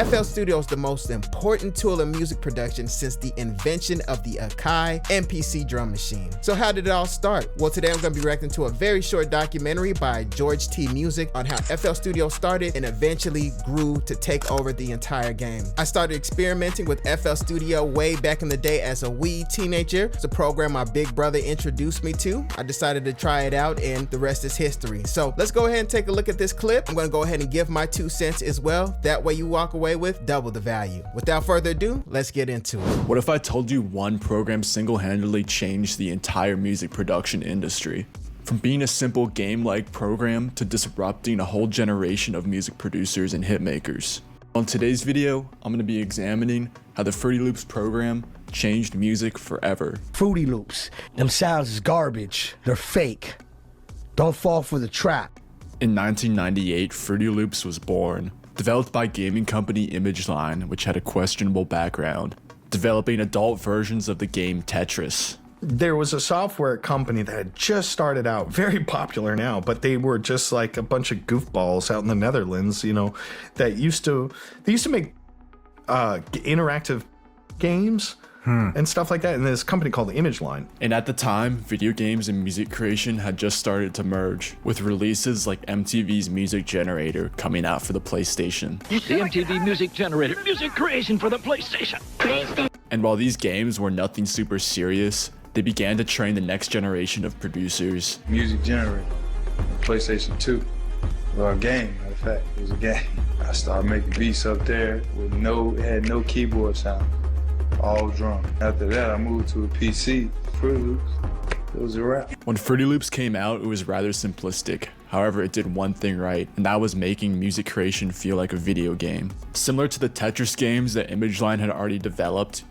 FL Studio is the most important tool in music production since the invention of the Akai MPC drum machine. So how did it all start? Well, today I'm going to be reacting to a very short documentary by George T. Music on how FL Studio started and eventually grew to take over the entire game. I started experimenting with FL Studio way back in the day as a wee teenager. It's a program my big brother introduced me to. I decided to try it out and the rest is history. So let's go ahead and take a look at this clip. I'm going to go ahead and give my 2 cents as well. That way you walk away with double the value. Without further ado, let's get into it. What if I told you one program single-handedly changed the entire music production industry? From being a simple game-like program to disrupting a whole generation of music producers and hitmakers. On today's video, I'm going to be examining how the Fruity Loops program changed music forever. Fruity Loops, them sounds is garbage. They're fake. Don't fall for the trap. In 1998, Fruity Loops was born, developed by gaming company Imageline, which had a questionable background, developing adult versions of the game Tetris. There was a software company that had just started out, very popular now, but they were just like a bunch of goofballs out in the Netherlands, you know, that used to make interactive games and stuff like that, and this company called Imageline. And at the time, video games and music creation had just started to merge, with releases like MTV's Music Generator coming out for the PlayStation. The MTV Music Generator, music creation for the PlayStation. And while these games were nothing super serious, they began to train the next generation of producers. Music Generator, PlayStation 2. Well, a game, matter of fact, it was a game. I started making beats up there with it had no keyboard sound, all drum. After that, I moved to a PC, Fruity Loops. It was a wrap. When Fruity Loops came out, it was rather simplistic. However, it did one thing right, and that was making music creation feel like a video game. Similar to the Tetris games that Imageline had already developed,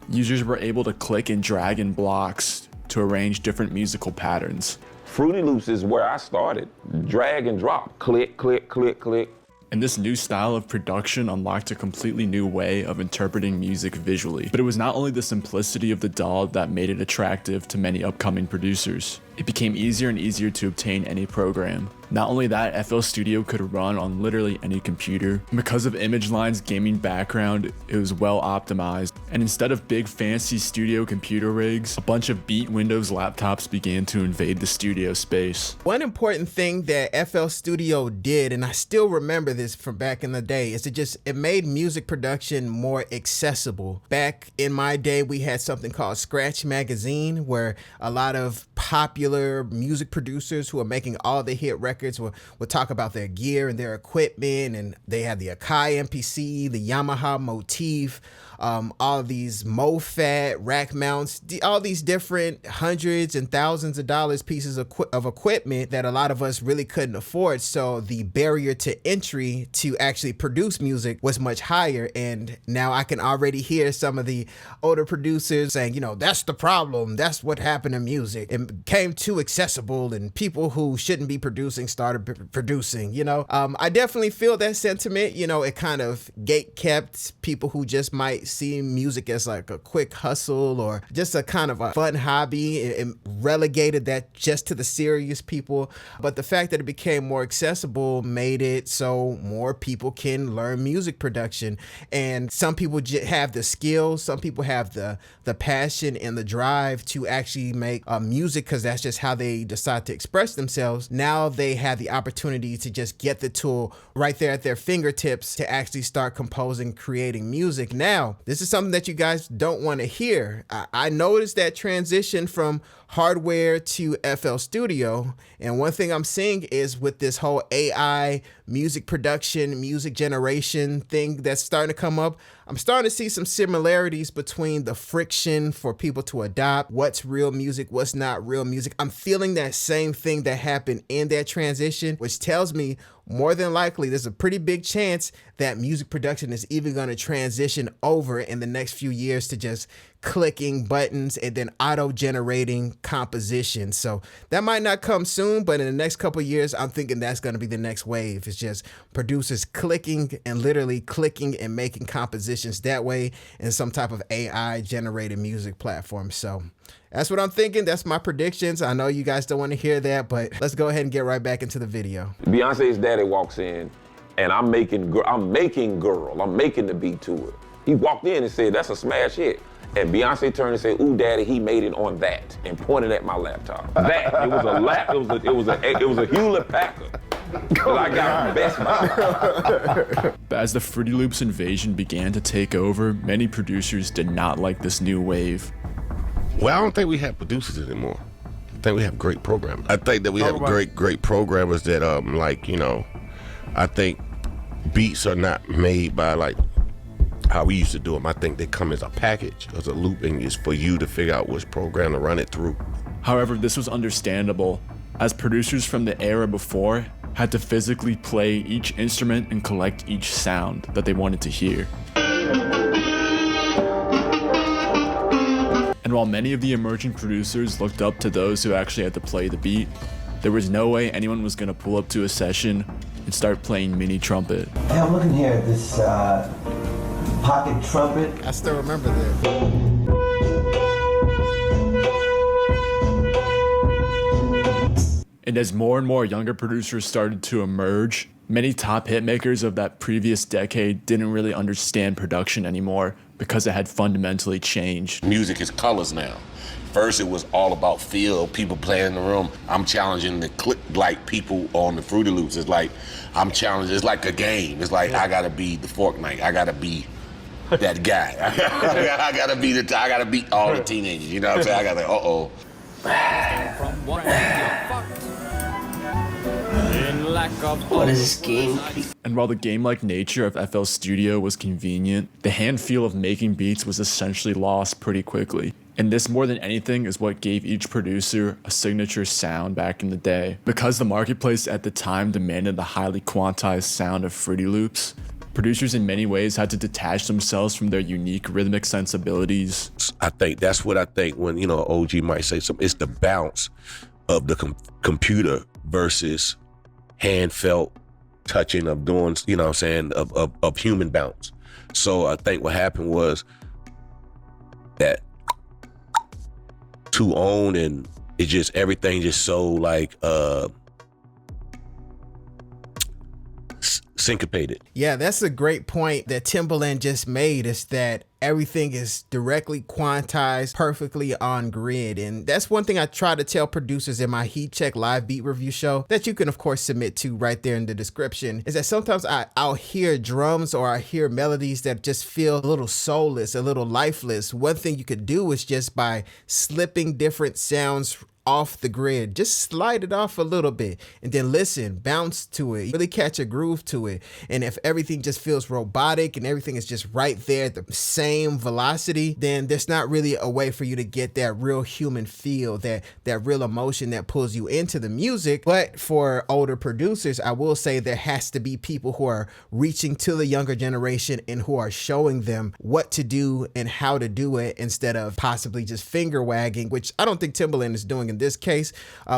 users were able to click and drag in blocks to arrange different musical patterns. Fruity Loops is where I started. Drag and drop, click, click, click, click. And this new style of production unlocked a completely new way of interpreting music visually. But it was not only the simplicity of the DAW that made it attractive to many upcoming producers. It became easier and easier to obtain any program. Not only that, FL Studio could run on literally any computer. And because of Imageline's gaming background, it was well optimized. And instead of big fancy studio computer rigs, a bunch of beat Windows laptops began to invade the studio space. One important thing that FL Studio did, and I still remember this from back in the day, is it made music production more accessible. Back in my day, we had something called Scratch Magazine, where a lot of popular music producers who are making all the hit records would talk about their gear and their equipment, and they had the Akai MPC, the Yamaha Motif, all these MoFat, rack mounts, all these different hundreds and thousands of dollars pieces of equipment that a lot of us really couldn't afford. So the barrier to entry to actually produce music was much higher. And now I can already hear some of the older producers saying, you know, that's the problem. That's what happened to music. It became too accessible and people who shouldn't be producing started producing, you know. I definitely feel that sentiment. You know, it kind of gate-kept people who just might see music as like a quick hustle or just a kind of a fun hobby, and relegated that just to the serious people. But the fact that it became more accessible made it so more people can learn music production. And some people have the skills, some people have the passion and the drive to actually make music because that's just how they decide to express themselves. Now they have the opportunity to just get the tool right there at their fingertips to actually start composing, creating music. Now, this is something that you guys don't want to hear. I noticed that transition from hardware to FL Studio, and one thing I'm seeing is with this whole AI music production, music generation thing that's starting to come up, I'm starting to see some similarities between the friction for people to adopt what's real music, what's not real music. I'm feeling that same thing that happened in that transition, which tells me more than likely there's a pretty big chance that music production is even going to transition over in the next few years to just clicking buttons and then auto-generating compositions. So that might not come soon, but in the next couple of years, I'm thinking that's going to be the next wave. It's just producers clicking and literally clicking and making compositions that way in some type of AI-generated music platform. So that's what I'm thinking. That's my predictions. I know you guys don't want to hear that, but let's go ahead and get right back into the video. Beyonce's daddy walks in and I'm making girl, I'm making the beat to it. He walked in and said, "That's a smash hit." And Beyonce turned and said, "Ooh, Daddy, he made it on that," and pointed at my laptop. It was a Hewlett Packard. Cause I got Best Buy. But as the Fruity Loops invasion began to take over, many producers did not like this new wave. Well, I don't think we have producers anymore. I think we have great programmers. I think that we have great programmers that, I think beats are not made by like how we used to do them. I think they come as a package, as a loop, and it's for you to figure out which program to run it through. However, this was understandable, as producers from the era before had to physically play each instrument and collect each sound that they wanted to hear. And while many of the emerging producers looked up to those who actually had to play the beat, there was no way anyone was gonna pull up to a session and start playing mini trumpet. Hey, I'm looking here at this pocket trumpet. I still remember that. And as more and more younger producers started to emerge, many top hit makers of that previous decade didn't really understand production anymore because it had fundamentally changed. Music is colors now. First, it was all about feel, people playing in the room. I'm challenging the click like people on the Fruity Loops. It's like, I'm challenging, it's like a game. It's like, I gotta be the Fork Knight. I gotta be that guy. I gotta beat all the teenagers, you know what I'm saying? I gotta, What is this game? And while the game-like nature of FL Studio was convenient, the hand feel of making beats was essentially lost pretty quickly. And this, more than anything, is what gave each producer a signature sound back in the day. Because the marketplace at the time demanded the highly quantized sound of Fruity Loops, producers in many ways had to detach themselves from their unique rhythmic sensibilities. I think that's what I think when, OG might say something. It's the bounce of the computer versus hand felt touching of doing, of human bounce. So I think what happened was that to own, and it just, everything just so like syncopated. Yeah, that's a great point that Timbaland just made, is that everything is directly quantized, perfectly on grid. And that's one thing I try to tell producers in my Heat Check live beat review show that you can of course submit to right there in the description, is that sometimes I'll hear drums or I hear melodies that just feel a little soulless, a little lifeless. One thing you could do is just by slipping different sounds off the grid, just slide it off a little bit and then listen, bounce to it, really catch a groove to it. And if everything just feels robotic and everything is just right there at the same velocity, then there's not really a way for you to get that real human feel, that real emotion that pulls you into the music. But for older producers, I will say there has to be people who are reaching to the younger generation and who are showing them what to do and how to do it, instead of possibly just finger wagging, which I don't think Timbaland is doing in this case,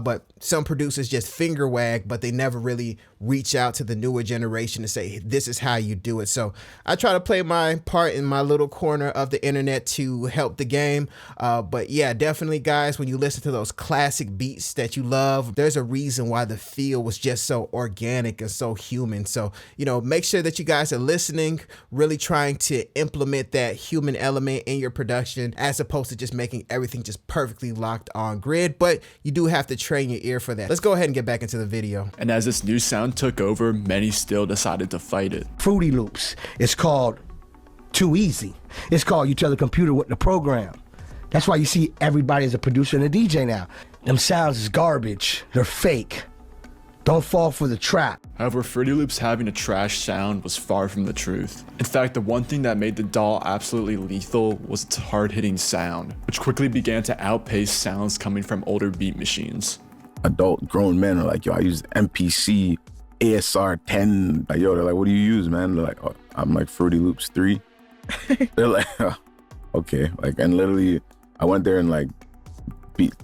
but some producers just finger wag, but they never really reach out to the newer generation to say, this is how you do it. So I try to play my part in my little corner of the internet to help the game. But yeah, definitely guys, when you listen to those classic beats that you love, there's a reason why the feel was just so organic and so human. So, make sure that you guys are listening, really trying to implement that human element in your production, as opposed to just making everything just perfectly locked on grid. But you do have to train your ear for that. Let's go ahead and get back into the video. And as this new sound took over, many still decided to fight it. Fruity Loops. It's called Too Easy. It's called you tell the computer what to program. That's why you see everybody as a producer and a DJ now. Them sounds is garbage. They're fake. Don't fall for the trap. However, Fruity Loops having a trash sound was far from the truth. In fact, the one thing that made the DAW absolutely lethal was its hard-hitting sound, which quickly began to outpace sounds coming from older beat machines. Adult grown men are like, yo, I use MPC ASR 10. Like, yo, they're like, what do you use, man? They're like, oh, I'm like Fruity Loops 3. They're like, oh, okay. Like, and literally, I went there and like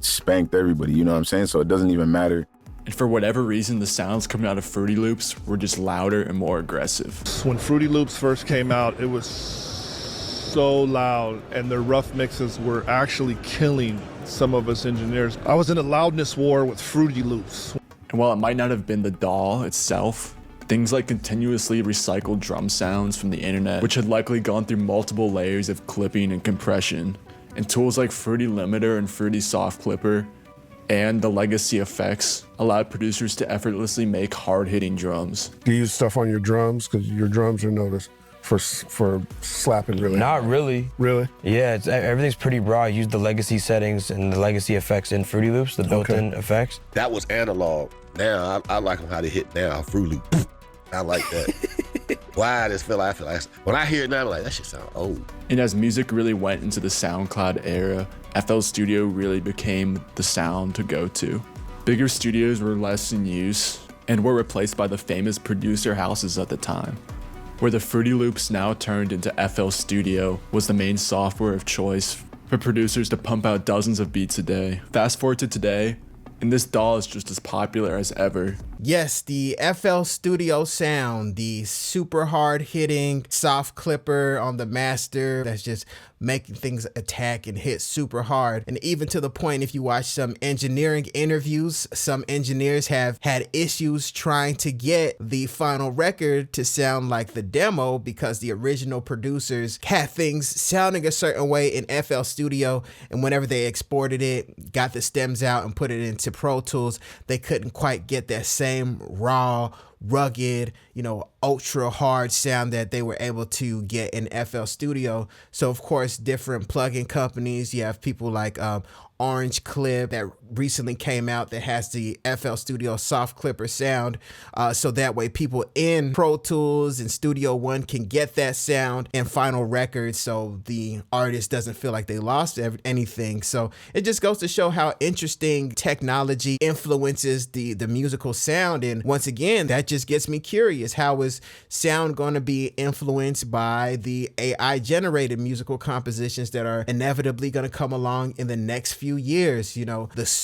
spanked everybody, you know what I'm saying? So it doesn't even matter. And for whatever reason, the sounds coming out of Fruity Loops were just louder and more aggressive. When Fruity Loops first came out, it was so loud, and their rough mixes were actually killing some of us engineers. I was in a loudness war with Fruity Loops. And while it might not have been the DAW itself, Things like continuously recycled drum sounds from the internet, which had likely gone through multiple layers of clipping and compression, and tools like Fruity Limiter and Fruity Soft Clipper, and the legacy effects allowed producers to effortlessly make hard-hitting drums. Do you use stuff on your drums? Because your drums are noticed for slapping really. Not really. Really? Yeah, everything's pretty raw. I use the legacy settings and the legacy effects in Fruity Loops, the built-in effects. That was analog. Now I like them how they hit now, Fruity Loop. I like that. Why I just feel like when I hear it now, I'm like, that shit sound old. And as music really went into the SoundCloud era, FL Studio really became the sound to go to. Bigger studios were less in use and were replaced by the famous producer houses at the time. Where the Fruity Loops now turned into FL Studio was the main software of choice for producers to pump out dozens of beats a day. Fast forward to today, and this DAW is just as popular as ever. Yes, the FL Studio sound, the super hard hitting soft clipper on the master that's just making things attack and hit super hard. And even to the point, if you watch some engineering interviews, some engineers have had issues trying to get the final record to sound like the demo because the original producers had things sounding a certain way in FL Studio, and whenever they exported it, got the stems out and put it into Pro Tools, they couldn't quite get that same raw, rugged, ultra hard sound that they were able to get in FL Studio. So of course, different plugin companies, you have people like Orange Clip that recently came out that has the FL Studio soft clipper sound. So that way people in Pro Tools and Studio One can get that sound in final records, so the artist doesn't feel like they lost anything. So it just goes to show how interesting technology influences the musical sound. And once again, that just gets me curious. How is sound going to be influenced by the AI generated musical compositions that are inevitably going to come along in the next few years? The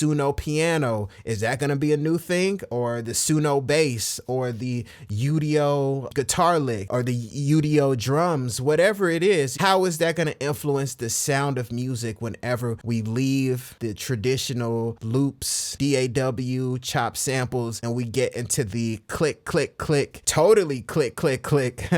Suno piano, is that going to be a new thing? Or the Suno bass, or the Udio guitar lick, or the Udio drums, whatever it is? How is that going to influence the sound of music whenever we leave the traditional loops, DAW, chop samples, and we get into the click, click, click, totally click, click, click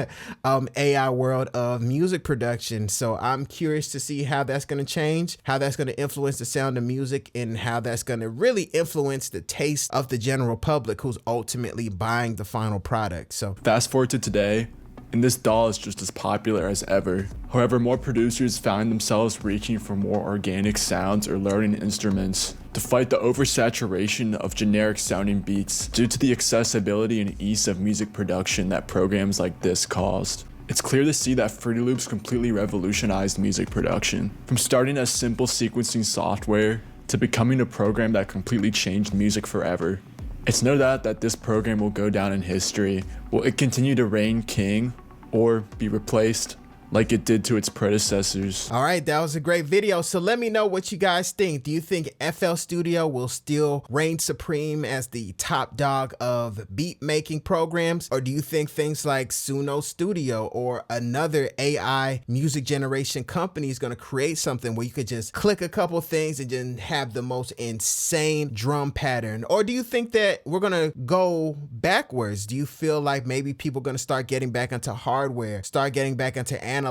AI world of music production? So I'm curious to see how that's going to change, how that's going to influence the sound of music, and how that's going to really influence the taste of the general public who's ultimately buying the final product. So fast forward to today, and this DAW is just as popular as ever. However, more producers find themselves reaching for more organic sounds or learning instruments to fight the oversaturation of generic sounding beats due to the accessibility and ease of music production that programs like this caused. It's clear to see that Fruity Loops completely revolutionized music production, from starting as simple sequencing software to becoming a program that completely changed music forever. It's no doubt that this program will go down in history. Will it continue to reign king or be replaced like it did to its predecessors? All right, that was a great video. So let me know what you guys think. Do you think FL Studio will still reign supreme as the top dog of beat making programs? Or do you think things like Suno Studio or another AI music generation company is going to create something where you could just click a couple things and then have the most insane drum pattern? Or do you think that we're going to go backwards? Do you feel like maybe people are going to start getting back into hardware, start getting back into analog,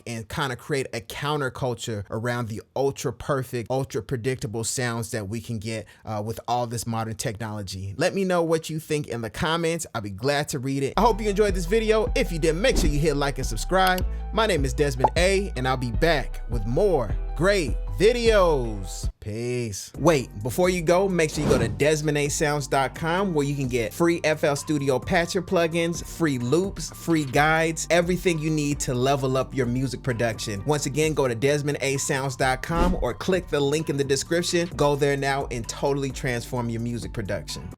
and kind of create a counterculture around the ultra perfect, ultra predictable sounds that we can get with all this modern technology? Let me know what you think in the comments. I'll be glad to read it. I hope you enjoyed this video. If you did, make sure you hit like and subscribe. My name is Desmond A, and I'll be back with more great videos. Peace. Wait, before you go, make sure you go to DesmondASounds.com, where you can get free FL Studio patcher plugins, free loops, free guides, everything you need to level up your music production. Once again, go to DesmondASounds.com or click the link in the description. Go there now and totally transform your music production.